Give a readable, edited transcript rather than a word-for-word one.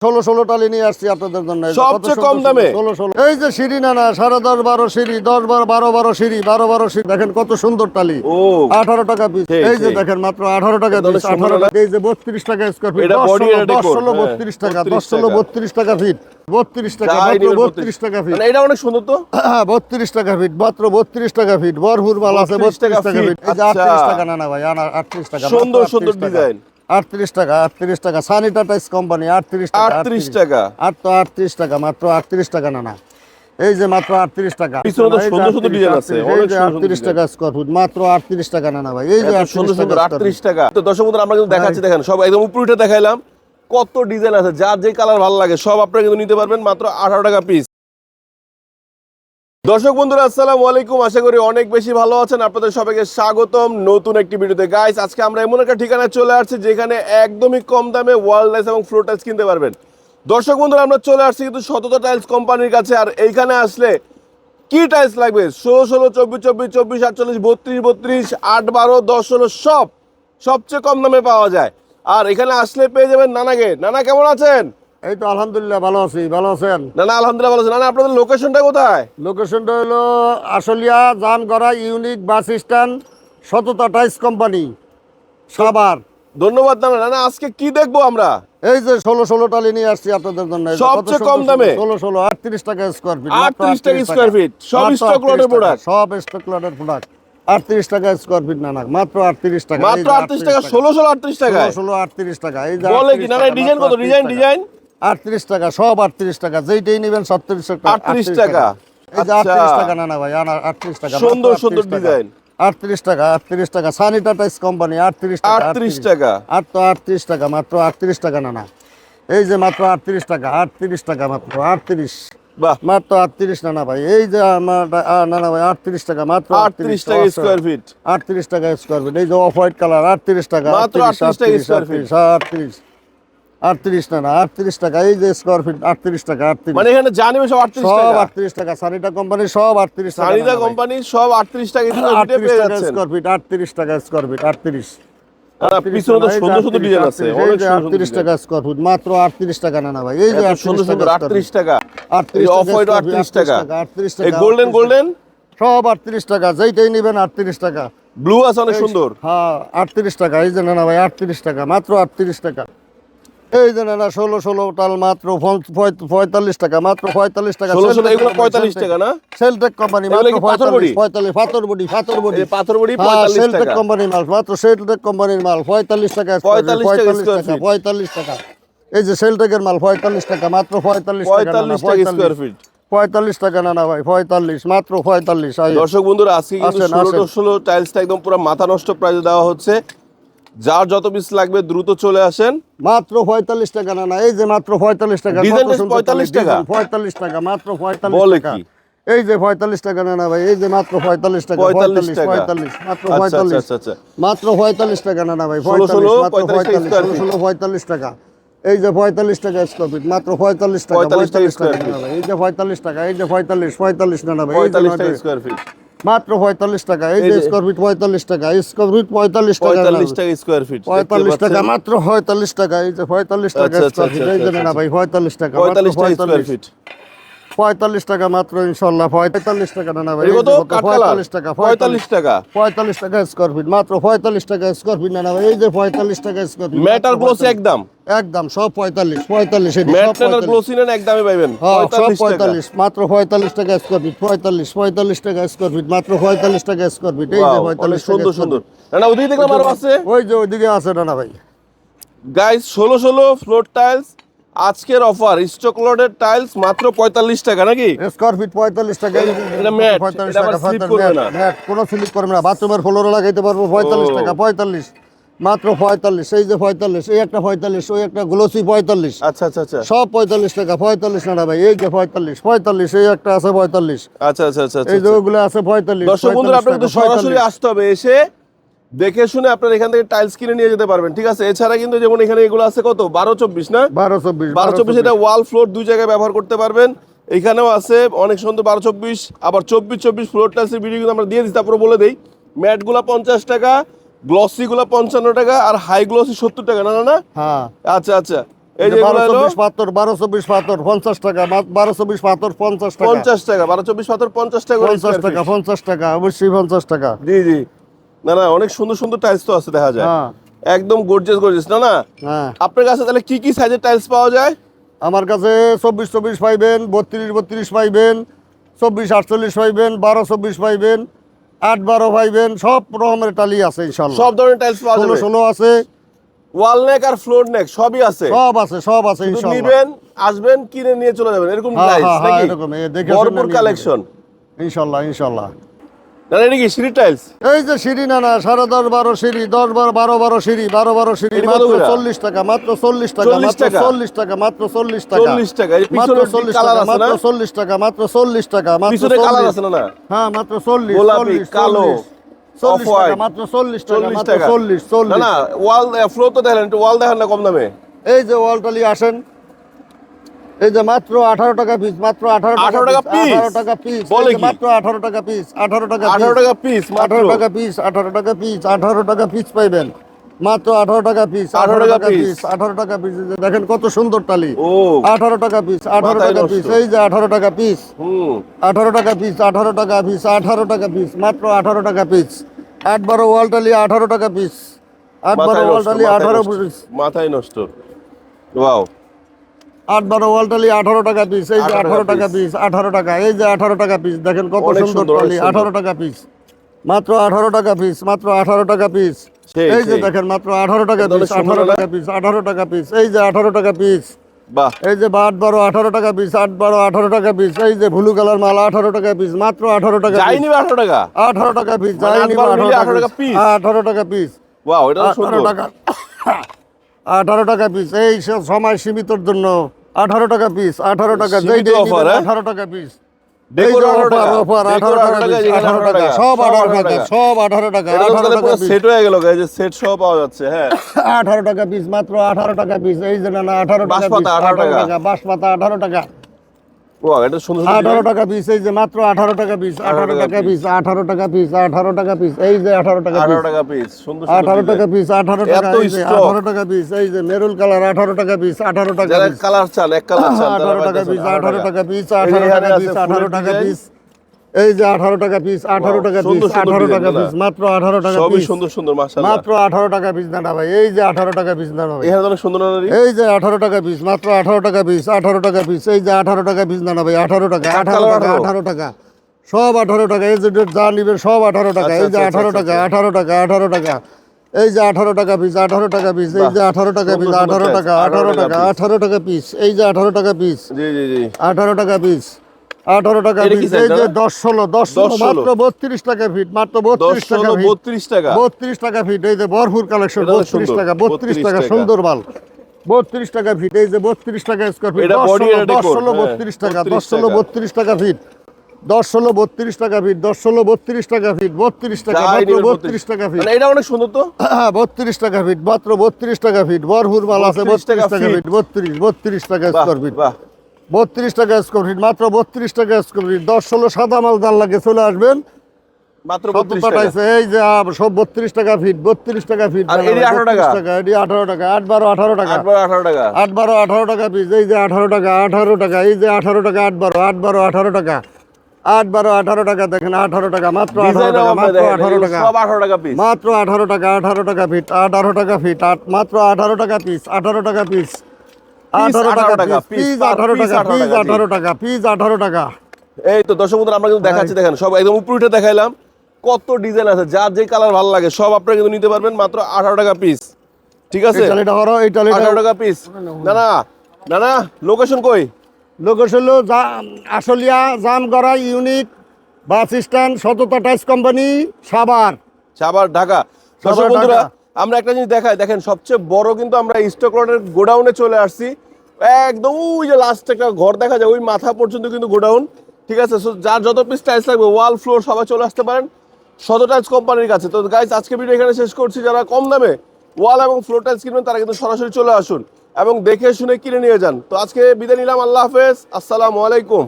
ষোলো টালি নিয়ে আসছি আপনাদের জন্য সবচেয়ে কম দামে 16 এই যে সিঁড়ি না 10.5 সিঁড়ি 10 12 সিঁড়ি 12 সিঁড়ি দেখেন কত সুন্দর টালি। ও 18 টাকা পিস। এই যে দেখেন মাত্র 18 টাকা পিস। 18 টাকা। এই যে 32 টাকা স্কয়ার ফিট। 10 16 32 টাকা 10 16 32 টাকা ফিট। 32 টাকা মাত্র 32 টাকা ফিট। মানে এটা অনেক সুন্দর তো। 32 টাকা ফিট মাত্র 32 টাকা ফিট। ভরপুর মাল আছে 32 টাকা ফিট। এই যে 38 টাকা না ভাই 38 টাকা। সুন্দর সুন্দর ডিজাইন। 38 টাকা সানিটা টাইস কোম্পানি 38 টাকা আর তো 38 টাকা মাত্র 38 টাকা না এই যে মাত্র 38 টাকা পিছনে তো সুন্দর সুন্দর ডিজাইন আছে অনেক সুন্দর 38 টাকা স্কয়ার ফুট মাত্র 38 টাকা না ভাই এই যে সুন্দর সুন্দর 38 টাকা। তো দর্শক বন্ধুরা আমরা কিন্তু দেখাচ্ছি দেখেন সব একদম উপরে উঠে দেখাইলাম কত ডিজাইন আছে যার যে কালার ভালো লাগে সব আপনারা কিন্তু নিতে পারবেন মাত্র 18 টাকা পিস। দর্শক বন্ধুরা আসসালামু আলাইকুম, আশা করি অনেক বেশি ভালো আছেন। আপনাদের সবাইকে স্বাগতম নতুন একটি ভিডিওতে। গাইস আজকে আমরা এমন একটা ঠিকানায় চলে আসছি যেখানে একদমই কম দামে ওয়াল টাইলস এবং ফ্লোর টাইলস কিনতে পারবেন। দর্শক বন্ধুরা আমরা চলে আসছি কিন্তু সততা টাইলস কোম্পানির কাছে। আর এইখানে আসলে কি টাইলস লাগবে 16 24 24 24 48 32 32 8 12 10 16 সব সবচেয়ে কম দামে পাওয়া যায়। আর এখানে আসলে পেয়ে যাবেন নানাকে। নানা কেমন আছেন? এই তো আলহামদুলিল্লাহ ভালো আছি। ভালো আছেন? নানা আলহামদুলিল্লাহ ভালো আছেন। নানা আপনাদের লোকেশনটা কোথায়? লোকেশনটা হলো Ashulia Jamgora unique bus stand সততা টাইলস কোম্পানি সাভার। ধন্যবাদ নানা। নানা আজকে কি দেখবো আমরা? এই যে 16 টালি নিয়ে আসছি আপনাদের জন্য সবচেয়ে কম দামে 16 38 টাকা স্কয়ার ফিট। 38 টাকা স্কয়ার ফিট সব স্টক লটের প্রোডাক্ট। সব স্টক লটের প্রোডাক্ট 38 টাকা স্কয়ার ফিট না মাত্র 38 টাকা। মাত্র 38 টাকা 16 38 টাকা 38 টাকা। এই যে বলে কি নানা ডিজাইন কত? ডিজাইন 38 টাকা সব 38 টাকা যেইটাই নেবেন 37 টাকা 38 টাকা। এই যে 38 টাকা না ভাই 38 টাকা সুন্দর সুন্দর ডিজাইন 38 টাকা সানিটা টাইস কোম্পানি 38 টাকা আর তো 38 টাকা মাত্র 38 টাকা না এই যে মাত্র 38 টাকা মাত্র 38 বাহ মাত্র 38 না ভাই এই যে আমার না ভাই 38 টাকা মাত্র 38 টাকা স্কয়ার ফিট 38 টাকা স্কয়ার ফিট। এই যে অফ হোয়াইট কালার 38 টাকা মাত্র 38 টাকা স্কয়ার ফিট 38 না 38 টাকা এই যে স্কয়ার ফিট 38 টাকা 38 মানে এখানে জানিবে সব 38 টাকা সব 38 টাকা সানিটা কোম্পানি সব 38 টাকা সানিটা কোম্পানি সব 38 টাকা স্কয়ার ফিটে পেয়ে যাচ্ছেন স্কয়ার ফিট 38 টাকা স্কয়ার ফিট 38 আর পিছনে তো সুন্দর সুন্দর ডিজাইন আছে অনেক সুন্দর 38 টাকা স্কয়ার ফিট মাত্র 38 টাকা না ভাই এই যে সুন্দর সুন্দর 38 টাকা 38 অফ হোয়াইট 38 টাকা 38 টাকা এই গোল্ডেন সব 38 টাকা যেইটাই নেবেন 38 টাকা। ব্লু আছে অনেক সুন্দর হ্যাঁ 38 টাকা এই যে না ভাই 38 টাকা মাত্র 38 টাকা। এই যে না 16 টাল মাত্র 45 টাকা মাত্র 45 টাকা 16 এগুলো 45 টাকা না সেলটেক কোম্পানি মাত্র 45 পাথর বডি এই পাথর বডি 45 সেলটেক টাকা কোম্পানির মাল মাত্র সেলটেক কোম্পানির মাল 45 টাকা 45 টাকা এই যে সেলটেকের মাল 45 টাকা মাত্র 45 টাকা 45 টাকা স্কয়ার ফিট 45 টাকা না ভাই 45 মাত্র 45। দর্শক বন্ধুরা আজকে কিন্তু 16 টাইলসটা একদম পুরো মাথা নষ্ট প্রাইসে দেওয়া হচ্ছে। যার যত পিস লাগবে দ্রুত চলে আসেন মাত্র 45 টাকা না এই যে মাত্র 45 টাকা 45 টাকা 45 টাকা মাত্র 45 টাকা এই যে 45 টাকা না ভাই এই যে মাত্র 45 টাকা 45 মাত্র 45 আচ্ছা মাত্র 45 টাকা না ভাই 45 মাত্র 45 টাকা এই যে 45 টাকা স্কয়ার ফিট মাত্র 45 টাকা 45 টাকা না ভাই এই যে 45 টাকা এই যে 45 না ভাই 45 টাকা স্কয়ার ফিট মাত্র 45 টাকা এই যে স্কয়ার ফিট 45 টাকা স্কয়ার ফিট 45 টাকা 45 টাকা স্কয়ার ফিট 45 টাকা মাত্র 45 টাকা এই যে 45 টাকা স্কয়ার ফিট এই যে না ভাই 45 টাকা 45 টাকা স্কয়ার ফিট 45 টাকা মাত্র ইনশাআল্লাহ 45 টাকা না ভাই 45 টাকা 45 টাকা 45 টাকা স্কয়ার ফিট মাত্র 45 টাকা স্কয়ার ফিট না ভাই এই যে 45 টাকা স্কয়ার ফিট মেটাল গ্লোসি একদম সব 45 এর মেটাল গ্লোসি নেন একদমই পাবেন 45 টাকা মাত্র 45 টাকা স্কয়ার ফিট 45 টাকা স্কয়ার ফিট মাত্র 45 টাকা স্কয়ার ফিট এই যে 45 সুন্দর সুন্দর না ওদিকে দেখলাম আরো আছে ওই যে ওইদিকে আছে না ভাই গাইস 16 ফ্লোর টাইলস আজকের অফার স্টক লটের টাইলস মাত্র 45 টাকা নাকি স্কয়ার ফিট 45 টাকা এটা ম্যাট এটা আবার স্লিপ করবে না ম্যাট কোনো স্লিপ করবে না বাথরুমের ফ্লোরে লাগাইতে পারবো 45 টাকা 45 মাত্র 45 এই যে 45 এই একটা 45 ওই একটা গ্লোসি 45 আচ্ছা সব 45 টাকা 45 না ভাই এই যে 45 এই একটা আছে 45 আচ্ছা এই যে ওগুলো আছে 45। দর্শক বন্ধুরা আপনাদের তো সরাসরি আসতে হবে, এসে দেখে শুনে আপনারা এখান থেকে টাইলস কিনে নিয়ে যেতে পারবেন, ঠিক আছে? এছাড়া কিন্তু যেমন এখানে এগুলো আছে কত 12-24 না 12-24 এটা ওয়াল ফ্লোর দুই জায়গায় ব্যবহার করতে পারবেন। এখানেও আছে অনেক সুন্দর 12-24 আবার 24-24 ফ্লোর টাইলসের ভিডিও কিন্তু আমরা দিয়ে দিই। তারপরে বলে দেই ম্যাটগুলো 50 টাকা, গ্লসিগুলো 55 টাকা আর হাই গ্লসি 70 টাকা না? হ্যাঁ আচ্ছা এই যে এগুলো হলো 12 24 72 50 টাকা 12 24 72 50 টাকা 50 টাকা 12 24 72 50 টাকা করে 50 টাকা 50 টাকা অবশ্যই 50 টাকা। জি জি। না না, অনেক সুন্দর সুন্দর টাইলস তো আছে দেখা যায়। হ্যাঁ একদম গর্জিয়াস না না। হ্যাঁ আপনার কাছে তাহলে কি কি সাইজের টাইলস পাওয়া যায়? আমার কাছে 24 24 পাইবেন, 32 32 পাইবেন, 24 48 পাইবেন, 12 24 পাইবেন, 8 12 পাইবেন, সব রকমের টালি আছে ইনশাআল্লাহ। সব ধরনের টাইলস পাওয়া যাবে। 16 আছে, ওয়াল নেক আর ফ্লোর নেক সবই আছে। সব আছে শুধু ইনশাআল্লাহ। নিবেন, আসবেন, কিনে নিয়ে চলে যাবেন, এরকম টাইলস নাকি? এরকম দেখে ভরপুর কালেকশন ইনশাআল্লাহ। না এটা কি সিঁড়ি টাইলস? এই যে সিঁড়ি না 10.5 12 সিঁড়ি, 10 12 12 সিঁড়ি, 12 সিঁড়ি, এটা কত মাত্র করে? 40 টাকা, মাত্র 40 টাকা, 40 মাত্র টাকা? 40 টাকা, মাত্র 40 টাকা, 40 টাকা। এই মাত্র পিছনে 40 কালার টাকা, আছে না? মাত্র 40 টাকা, মাত্র 40 টাকা, মাত্র পিছনে কালার আছে না? হ্যাঁ মাত্র 40 গোলাপি, 40 কালো, 40 অফ হোয়াইট। টাকা, মাত্র 40 টাকা, 40 মাত্র টাকা। 40 না 40। না, ওয়াল ফ্লোর তো দেখেন, একটু ওয়াল দেখেন না কম দামে। এই যে ওয়ালটালি আসেন, এই যে মাত্র 18 টাকা পিস, মাত্র 18 18 টাকা piece? 18 টাকা পিস, বলে কি? মাত্র 18 টাকা পিস, 18 টাকা 18 টাকা পিস মাত্র। 18 টাকা পিস, 18 টাকা পিস, 18 টাকা পিস পাইবেন, মাত্র 18 টাকা পিস, 18 18 টাকা টাকা piece। পিস, 18 টাকা পিস। দেখেন কত সুন্দর টালি। ও 18 টাকা পিস, 18 মাথায় টাকা নষ্ট। পিস, এই যে 18 টাকা পিস, হুম 18 টাকা পিস, 18 টাকা পিস, 18 টাকা পিস, মাত্র 18 টাকা পিস। 8 12 ওয়ালটালি 18 টাকা পিস, 8 12 মাথায় নষ্ট, ওয়ালটালি মাথায় 18 নষ্ট, পিস, মাথায় নষ্ট। ওয়াও 8 12 ওয়ালটালি 18 টাকা পিস, এই যে 18 টাকা piece। পিস, 18 টাকা, এই যে 18 টাকা পিস, দেখেন কত অনেক সুন্দর সুন্দর, টালি। অনেক সুন্দর। 18 টাকা পিস, মাত্র 18 টাকা পিস, মাত্র 18 টাকা পিস, সেই, এই যে সেই। দেখেন মাত্র 18 টাকা একদম পিস, সুন্দর 18 না? টাকা পিস, 18 টাকা পিস, এই যে 18 টাকা পিস, বাহ এই যে 8 12 18 টাকা পিস, 8 12 18 টাকা পিস, এই যে ব্লু কালার মাল 18 টাকা পিস, মাত্র 18 টাকা যাই পিস, নিবে 18 টাকা। 18 টাকা পিস, মানে যাই 8 নিবে 12 মিলে 18 18 টাকা টাকা পিস, piece? 18 টাকা পিস, ওয়াও এটা তো 18 সুন্দর। টাকা, 18 টাকা পিস, এই সময় সীমিতর জন্য 18 টাকা পিস, 18 টাকা, যেই সীমিত offer, হ্যাঁ? 18 টাকা পিস, ডেকোর 18 টাকা, অফার ডেকোর 18 টাকা পিস, যেখানে 18 টাকা, সব 18 টাকা, সব 18 টাকা, এটা তো 18 তাহলে টাকা পুরো পিস, সেট হয়ে গেল, এই যে সেট সহ পাওয়া যাচ্ছে। হ্যাঁ 18 টাকা পিস, মাত্র 18 টাকা পিস, এই যে না 18 টাকা পিস, বাঁশপাতা 18 টাকা। টাকা, বাঁশপাতা 18 টাকা, ওয়াও এটা সুন্দর 18 টাকা পিস, এই যে মাত্র 18 টাকা পিস, 18 টাকা পিস, 18 টাকা পিস, 18 টাকা পিস, এই যে 18 টাকা 18 পিস, টাকা পিস, সুন্দর 18 টাকা পিস, 18 টাকা, এত এই যে stock। 18 টাকা পিস, এই যে মেরুন কালার 18 টাকা পিস, 18 টাকা যারা পিস, কালার চান, এক কালার চান, 18 টাকা পিস, 18 টাকা পিস, 18 টাকা পিস, 18 টাকা পিস, এই যে 18 টাকা পিস, 18 টাকা পিস, সুন্দর সুন্দর 18 টাকা design, পিস, না? মাত্র 18 টাকা সবই পিস, সুন্দর সুন্দর মাশাআল্লাহ। মাত্র 18 টাকা পিস দাদা ভাই, এই যে 18 টাকা পিস দাদা ভাই, এখানে তো অনেক সুন্দর না রে? এই যে 18 টাকা পিস, মাত্র 18 টাকা পিস, 18 টাকা পিস, এই যে 18 টাকা পিস দাদা ভাই, 18 টাকা, 18 টাকা, 18 টাকা, সব 18 টাকা, এই যে যা নিবেন সব 18 টাকা, এই যে 18 টাকা, 18 টাকা, 18 টাকা, এই যে 18 টাকা পিস, 18 টাকা পিস, এই যে 18 টাকা পিস, 18 টাকা, 18 টাকা, 18 টাকা পিস, এই যে 18 টাকা পিস, জি জি জি 18 টাকা পিস, 18 টাকা এটা কি পিস, size এই যে দাদা? 10 16 10 16, 10 মাত্র 32 টাকা ফিট, মাত্র 32 10 টাকা 16 ফিট, 32 টাকা। 32 টাকা ফিট, এই যে ভরপুর কালেকশন, এটা তো 32 সুন্দর, টাকা, 32 টাকা, 32 সুন্দর মাল, 32 টাকা ফিট, এই যে 32 টাকা স্কয়ার ফিট, এটা 10 body 16 আর 10 decor, 16 হ্যাঁ, 32 টাকা, 10 32 16 টাকা। 32 টাকা ফিট, 10 16 32 টাকা ফিট, 10 16 32 টাকা ফিট, 32 টাকা, যাই মাত্র নিবেন 32 টাকা ফিট, মানে এটা অনেক সুন্দর তো। 32 টাকা ফিট, মাত্র 32 টাকা ফিট, ভরপুর মাল আছে, 32 টাকা 32 টাকা ফিট, 32 টাকা বাহ স্কয়ার ফিট, বাহ 32 টাকা স্কয়ার ফিট, মাত্র 32 টাকা স্কয়ার ফিট, 10 16 সাদা মাল জাল লাগে চলে আসবেন, মাত্র সব 32 টাকা। পাঠাইছে, এই যে সব 32 টাকা ফিট, 32 টাকা ফিট, আর এডি 18 টাকা? 32 টাকা, এডি 18 টাকা, 8 12 18 টাকা, 8 12 18 টাকা। 8 12 18 টাকা পিস, এই যে 18 টাকা, 18 টাকা, এই যে 18 টাকা, 8 12 8 12 18 টাকা, 8 12 18 টাকা, দেখেন 18 টাকা, মাত্র 18 ডিজাইন টাকা, মাত্র 18 টাকা, সব 18 টাকা পিস। মাত্র 18 টাকা, 18 টাকা ফিট, 18 টাকা ফিট, মাত্র 18 টাকা পিস, 18 টাকা পিস, 18 টাকা পিস, 18 টাকা, পিস 18 টাকা, পিস 18 টাকা। এই তো দর্শক বন্ধুরা, আমরা কিন্তু দেখাচ্ছি, দেখেন সব একদম উপরে উঠে দেখাইলাম, কত ডিজাইন আছে, যার যে কালার ভালো লাগে সব আপনারা কিন্তু নিতে পারবেন মাত্র 18 টাকা পিস। ঠিক আছে, এই টালিটা করো, এই টালিটা 18 টাকা পিস। না না না না, লোকেশন কই? লোকেশন হলো Ashulia Jamgora unique bus stand, সততা টাইস কোম্পানি, সাভার। সাভার ঢাকা। দর্শক সাভার, বন্ধুরা, ঢাকা। আমরা একটা জিনিস দেখাই, দেখেন সবচেয়ে বড় কিন্তু আমরা স্টক লটের গোডাউনে চলে আসছি, একদম ওই যে লাস্ট একটা ঘর দেখা যায়, ওই মাথা পর্যন্ত কিন্তু গোডাউন। ঠিক আছে, so যার যত পিস টাইলস লাগবে, ওয়াল ফ্লোর, সবাই চলে আসতে পারেন সত টাইলস কোম্পানির কাছে। তো গাইস, আজকে ভিডিও এখানে শেষ করছি। যারা কম দামে ওয়াল এবং ফ্লোর টাইলস কিনবেন তারা কিন্তু সরাসরি চলে আসুন এবং দেখে শুনে কিনে নিয়ে যান। তো আজকে বিদায় নিলাম, আল্লাহ হাফেজ, আসসালামু আলাইকুম।